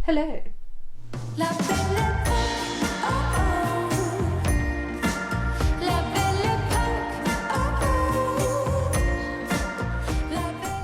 Hello.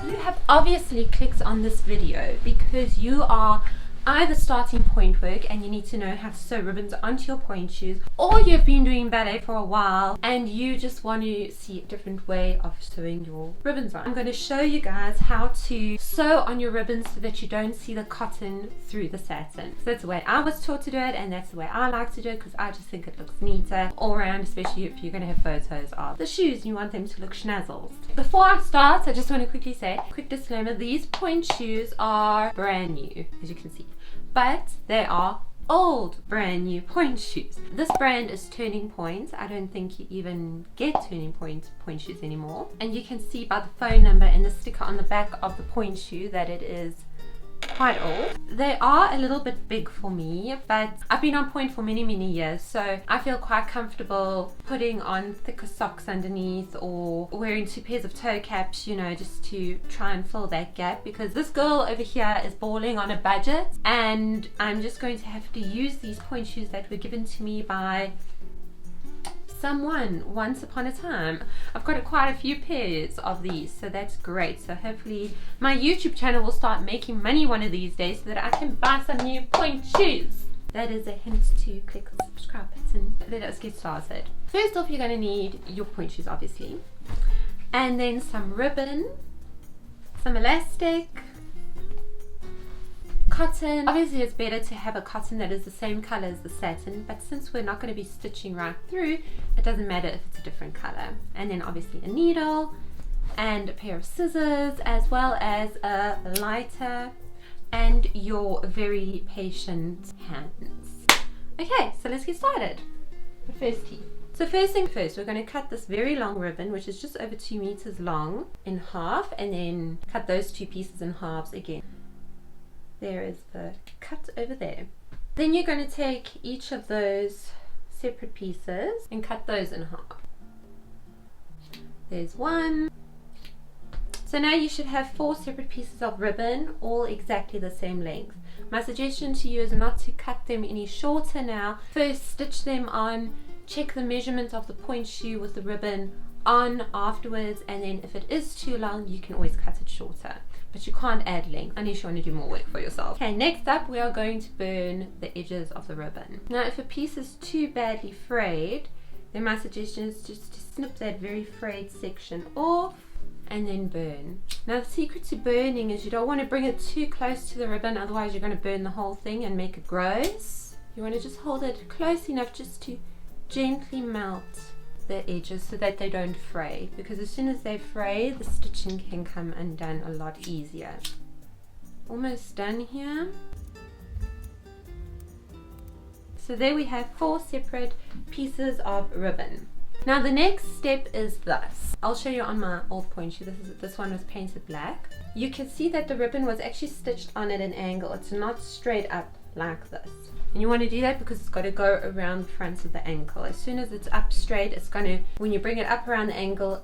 You have obviously clicked on this video because you are either starting point work and you need to know how to sew ribbons onto your point shoes, or you've been doing ballet for a while and you just want to see a different way of sewing your ribbons on. I'm going to show you guys how to sew on your ribbons so that you don't see the cotton through the satin. So that's the way I was taught to do it, and that's the way I like to do it because I just think it looks neater all around, especially if you're going to have photos of the shoes and you want them to look schnazzles. Before I start, I just want to quickly say, quick disclaimer, these point shoes are brand new, as you can see. But they are old brand new point shoes. This brand is Turning Point. I don't think you even get Turning Point shoes anymore. And you can see by the phone number and the sticker on the back of the point shoe that it is quite old. They are a little bit big for me, but I've been on point for many years, so I feel quite comfortable putting on thicker socks underneath or wearing 2 pairs of toe caps, you know, just to try and fill that gap, because this girl over here is balling on a budget and I'm just going to have to use these point shoes that were given to me by someone once upon a time. I've got quite a few pairs of these, so that's great. So hopefully my YouTube channel will start making money one of these days so that I can buy some new point shoes. That is a hint to click the subscribe button. Let us get started. First off, you're going to need your point shoes, obviously, and then some ribbon, some elastic, cotton. Obviously it's better to have a cotton that is the same color as the satin, but since we're not going to be stitching right through, it doesn't matter if it's a different color. And then obviously a needle and a pair of scissors, as well as a lighter and your very patient hands. Okay, so let's get started. The first tee. So first thing first, we're going to cut this very long ribbon, which is just over 2 meters long, in half, and then cut those 2 pieces in halves again. There is the cut over there. Then you're going to take each of those separate pieces and cut those in half. There's one. So now you should have 4 separate pieces of ribbon, all exactly the same length. My suggestion to you is not to cut them any shorter now. First stitch them on, check the measurement of the point shoe with the ribbon on afterwards, and then if it is too long you can always cut it shorter. But you can't add length unless you want to do more work for yourself. Okay, next up we are going to burn the edges of the ribbon. Now if a piece is too badly frayed, then my suggestion is just to snip that very frayed section off and then burn. Now the secret to burning is you don't want to bring it too close to the ribbon, otherwise you're going to burn the whole thing and make it gross. You want to just hold it close enough just to gently melt the edges so that they don't fray, because as soon as they fray the stitching can come undone a lot easier. Almost done here. So there we have 4 separate pieces of ribbon. Now the next step is this. I'll show you on my old point shoe. This one was painted black. You can see that the ribbon was actually stitched on at an angle. It's not straight up like this. And you want to do that because it's got to go around the front of the ankle. As soon as it's up straight, it's going to, when you bring it up around the ankle,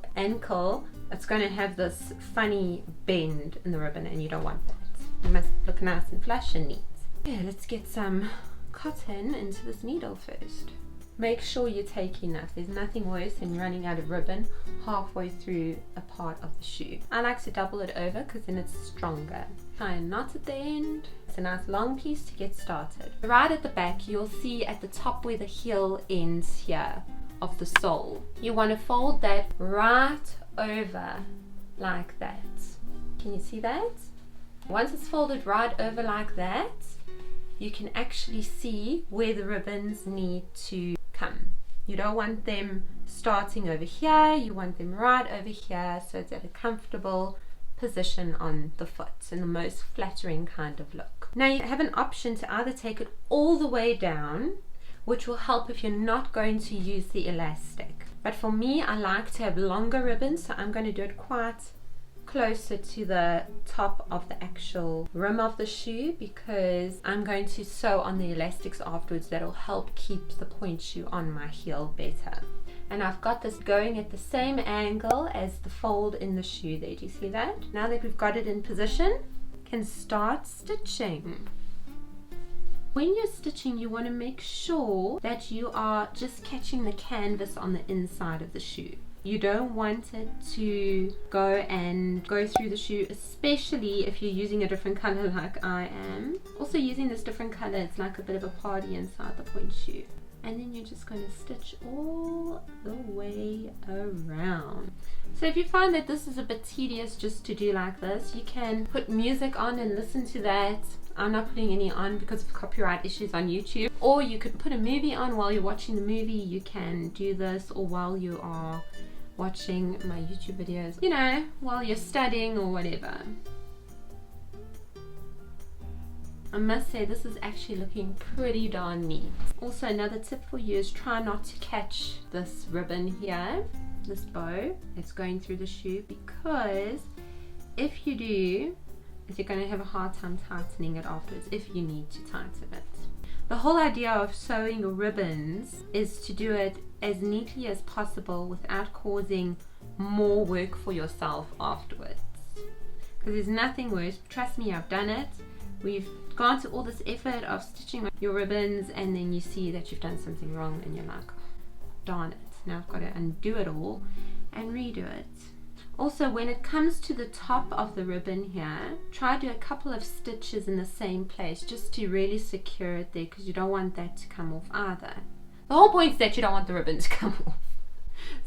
it's going to have this funny bend in the ribbon, and you don't want that. It must look nice and flush and neat. Yeah, let's get some cotton into this needle first. Make sure you take enough. There's nothing worse than running out of ribbon halfway through a part of the shoe. I like to double it over because then it's stronger. Tie a knot at the end. It's a nice long piece to get started. Right at the back, you'll see at the top where the heel ends here of the sole. You want to fold that right over like that. Can you see that? Once it's folded right over like that, you can actually see where the ribbons need to come. You don't want them starting over here, you want them right over here, so it's at a comfortable position on the foot in the most flattering kind of look. Now you have an option to either take it all the way down, which will help if you're not going to use the elastic. But for me, I like to have longer ribbons, so I'm going to do it quite closer to the top of the actual rim of the shoe, because I'm going to sew on the elastics afterwards. That'll help keep the point shoe on my heel better. And I've got this going at the same angle as the fold in the shoe there. Do you see that? Now that we've got it in position, can start stitching. When you're stitching, you want to make sure that you are just catching the canvas on the inside of the shoe. You don't want it to go through the shoe, especially if you're using a different color like I am. Also using this different color, it's like a bit of a party inside the point shoe. And then you're just going to stitch all the way around. So if you find that this is a bit tedious just to do like this, you can put music on and listen to that. I'm not putting any on because of copyright issues on YouTube. Or you could put a movie on while you're watching the movie. You can do this, or while you are watching my YouTube videos, you know, while you're studying or whatever. I must say this is actually looking pretty darn neat. Also, another tip for you is try not to catch this ribbon here, this bow that's going through the shoe, because if you do, you're going to have a hard time tightening it afterwards if you need to tighten it. The whole idea of sewing ribbons is to do it as neatly as possible without causing more work for yourself afterwards. Because there's nothing worse, trust me, I've done it. We've gone to all this effort of stitching on your ribbons, and then you see that you've done something wrong and you're like, darn it, now I've got to undo it all and redo it. Also, when it comes to the top of the ribbon here, try to do a couple of stitches in the same place just to really secure it there, because you don't want that to come off either. The whole point is that you don't want the ribbon to come off.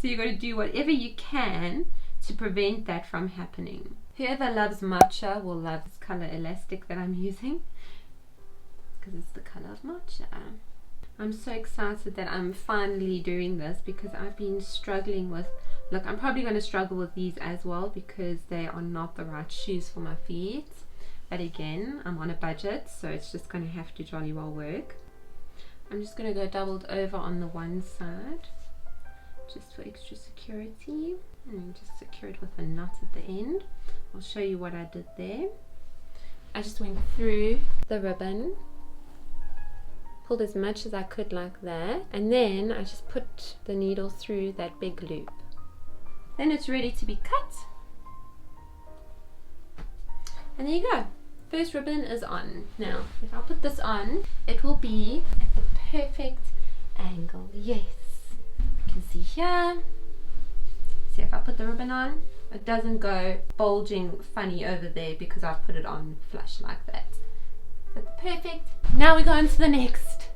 So you've got to do whatever you can to prevent that from happening. Whoever loves matcha will love this color elastic that I'm using, because it's the color of matcha. I'm so excited that I'm finally doing this, because I've been struggling with, look, I'm probably going to struggle with these as well because they are not the right shoes for my feet. But again, I'm on a budget, so it's just going to have to jolly well work. I'm just going to go doubled over on the one side, just for extra security, and just secure it with a knot at the end. I'll show you what I did there. I just went through the ribbon, pulled as much as I could like that, and then I just put the needle through that big loop. Then it's ready to be cut. And there you go. First ribbon is on. Now, if I put this on, it will be at the perfect angle. Yes. You can see here. See, if I put the ribbon on, it doesn't go bulging funny over there because I've put it on flush like that. That's perfect. Now we go on to the next.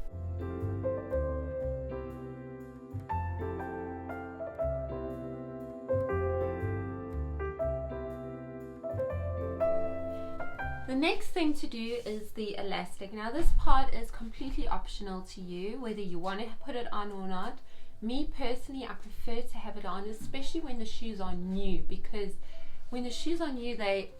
The next thing to do is the elastic. Now this part is completely optional to you, whether you want to put it on or not. Me personally, I prefer to have it on, especially when the shoes are new, because when the shoes are new, they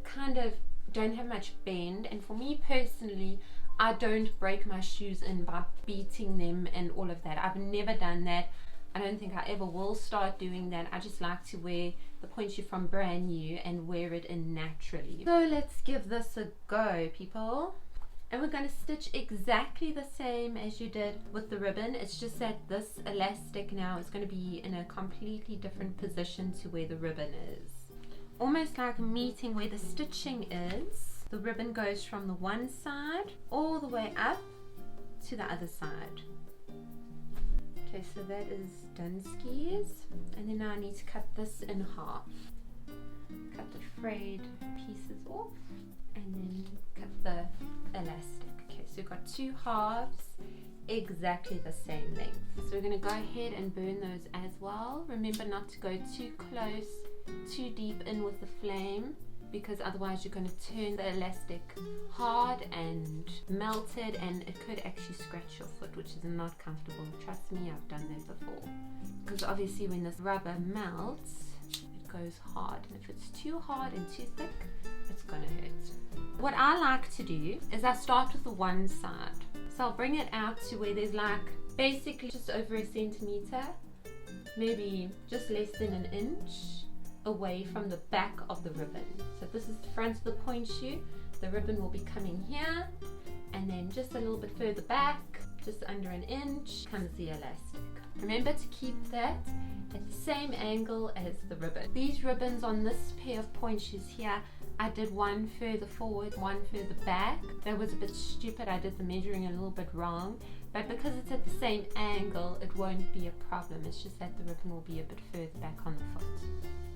kind of don't have much bend, and for me personally, I don't break my shoes in by beating them and all of that. I've never done that. I don't think I ever will start doing that. I just like to wear the point shoe from brand new and wear it in naturally. So let's give this a go, people. And we're going to stitch exactly the same as you did with the ribbon. It's just that this elastic now is going to be in a completely different position to where the ribbon is. Almost like meeting where the stitching is. The ribbon goes from the one side all the way up to the other side. Okay, so that is done skis. And then now I need to cut this in half. Cut the frayed pieces off and then cut the elastic. Okay, so we've got two halves, exactly the same length. So we're going to go ahead and burn those as well. Remember not to go too close, too deep in with the flame, because otherwise you're going to turn the elastic hard and melted, and it could actually scratch your foot, which is not comfortable. Trust me, I've done that before. Because obviously when this rubber melts, it goes hard, and if it's too hard and too thick, it's going to hurt. What I like to do is I start with the one side. So I'll bring it out to where there's like basically just over a centimeter, maybe just less than an inch away from the back of the ribbon. So this is the front of the point shoe. The ribbon will be coming here, and then just a little bit further back, just under an inch, comes the elastic. Remember to keep that at the same angle as the ribbon. These ribbons on this pair of point shoes here I did one further forward, one further back. That was a bit stupid. I did the measuring a little bit wrong, but because it's at the same angle, it won't be a problem. It's just that the ribbon will be a bit further back on the foot.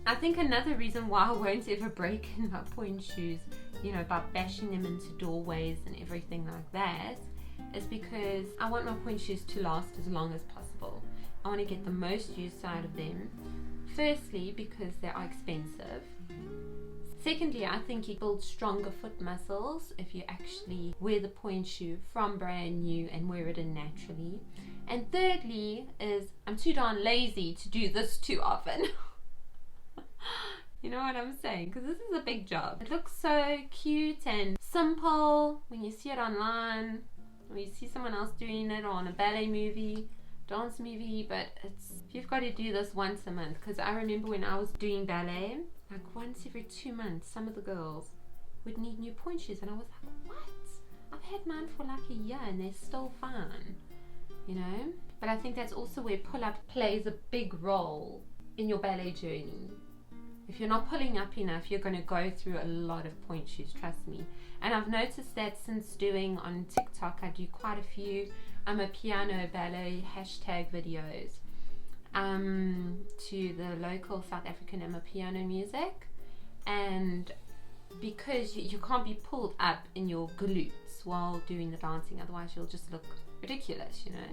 I think another reason why I won't ever break in my pointe shoes, you know, by bashing them into doorways and everything like that, is because I want my pointe shoes to last as long as possible. I want to get the most use out of them. Firstly, because they are expensive. Secondly, I think you build stronger foot muscles if you actually wear the pointe shoe from brand new and wear it in naturally. And thirdly is I'm too darn lazy to do this too often. You know what I'm saying? Because this is a big job. It looks so cute and simple when you see it online, or you see someone else doing it, or on a ballet movie, dance movie, but you've got to do this once a month. Because I remember when I was doing ballet, like once every 2 months, some of the girls would need new pointe shoes, and I was like, what? I've had mine for like a year and they're still fine, you know? But I think that's also where pull-up plays a big role in your ballet journey. If you're not pulling up enough, you're going to go through a lot of pointe shoes, trust me. And I've noticed that since doing on TikTok, I do quite a few a piano ballet hashtag videos to the local South African piano music. And because you can't be pulled up in your glutes while doing the dancing, otherwise you'll just look ridiculous, you know.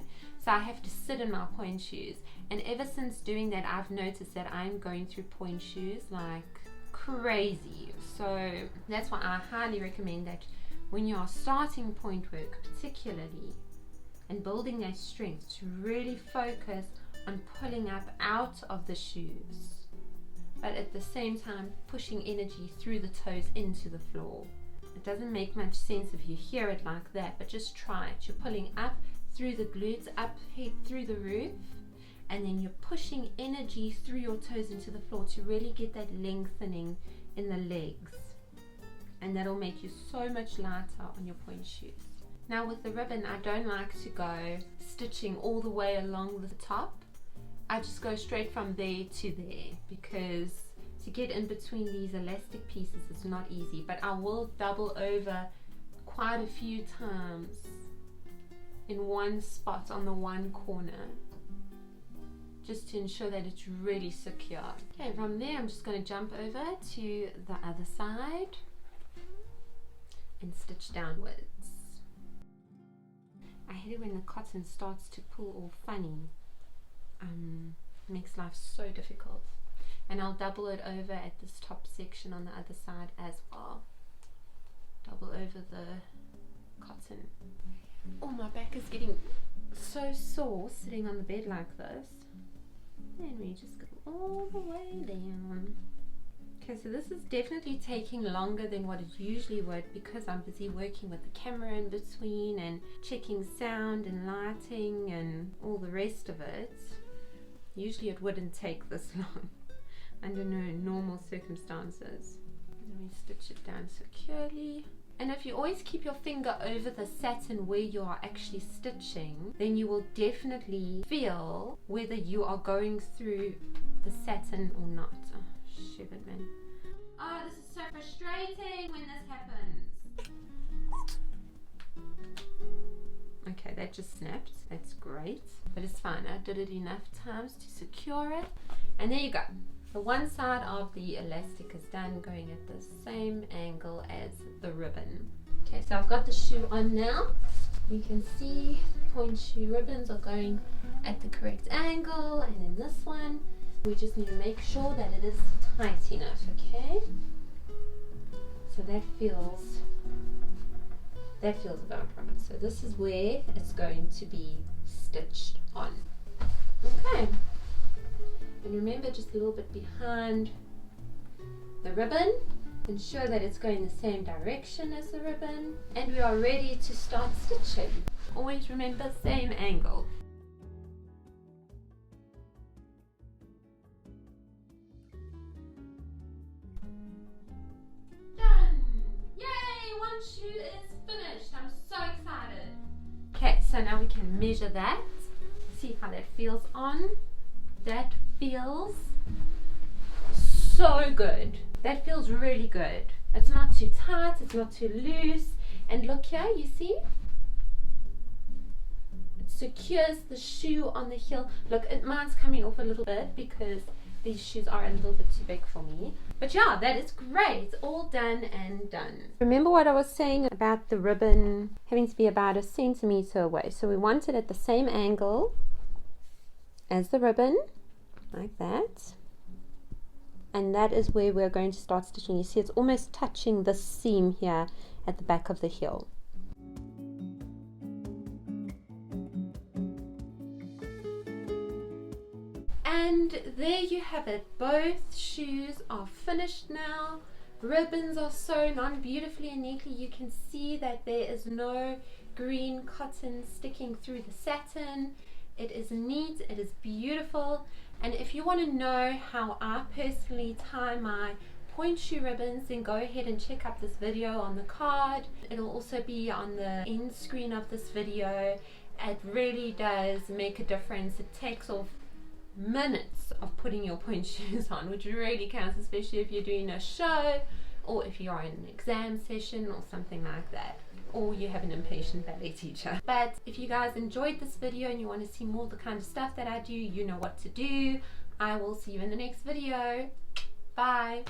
So I have to sit in my pointe shoes, and ever since doing that, I've noticed that I'm going through pointe shoes like crazy. So that's why I highly recommend that when you are starting pointe work particularly and building that strength, to really focus on pulling up out of the shoes, but at the same time pushing energy through the toes into the floor. It doesn't make much sense if you hear it like that, but just try it. You're pulling up through the glutes, up head through the roof, and then you're pushing energy through your toes into the floor to really get that lengthening in the legs, and that'll make you so much lighter on your pointe shoes. Now with the ribbon, I don't like to go stitching all the way along the top. I just go straight from there to there, because to get in between these elastic pieces is not easy, but I will double over quite a few times in one spot on the one corner, just to ensure that it's really secure. Okay, from there I'm just going to jump over to the other side and stitch downwards. I hate it when the cotton starts to pull all funny. Makes life so difficult. And I'll double it over at this top section on the other side as well. Double over the cotton. Oh, my back is getting so sore sitting on the bed like this. And we just go all the way down. Okay, so this is definitely taking longer than what it usually would, because I'm busy working with the camera in between and checking sound and lighting and all the rest of it. Usually it wouldn't take this long under normal circumstances. And then we stitch it down securely. And if you always keep your finger over the satin where you are actually stitching, then you will definitely feel whether you are going through the satin or not. Oh, shit, man. Oh, this is so frustrating when this happens. Okay, that just snapped. That's great. But it's fine. I did it enough times to secure it. And there you go. The one side of the elastic is done, going at the same angle as the ribbon. Okay, so I've got the shoe on now. You can see the pointe shoe ribbons are going at the correct angle, and then this one, we just need to make sure that it is tight enough, okay? So that feels about right. So this is where it's going to be stitched on. Okay. And remember, just a little bit behind the ribbon. Ensure that it's going the same direction as the ribbon. And we are ready to start stitching. Always remember, same angle. Done! Yay! One shoe is finished. I'm so excited. Okay, so now we can measure that. See how that feels on. That feels so good. That feels really good. It's not too tight, it's not too loose. And look here, you see? It secures the shoe on the heel. Look, mine's coming off a little bit because these shoes are a little bit too big for me. But yeah, that is great. All done and done. Remember what I was saying about the ribbon having to be about 1 centimeter away. So we want it at the same angle as the ribbon, like that. And that is where we're going to start stitching. You see it's almost touching the seam here at the back of the heel. And there you have it. Both shoes are finished now. Ribbons are sewn on beautifully and neatly. You can see that there is no green cotton sticking through the satin. It is neat, it is beautiful. And if you want to know how I personally tie my point shoe ribbons, then go ahead and check out this video on the card. It'll also be on the end screen of this video. It really does make a difference. It takes off minutes of putting your point shoes on, which really counts, especially if you're doing a show or if you're in an exam session or something like that, or you have an impatient ballet teacher. But if you guys enjoyed this video and you want to see more of the kind of stuff that I do, you know what to do. I will see you in the next video. Bye.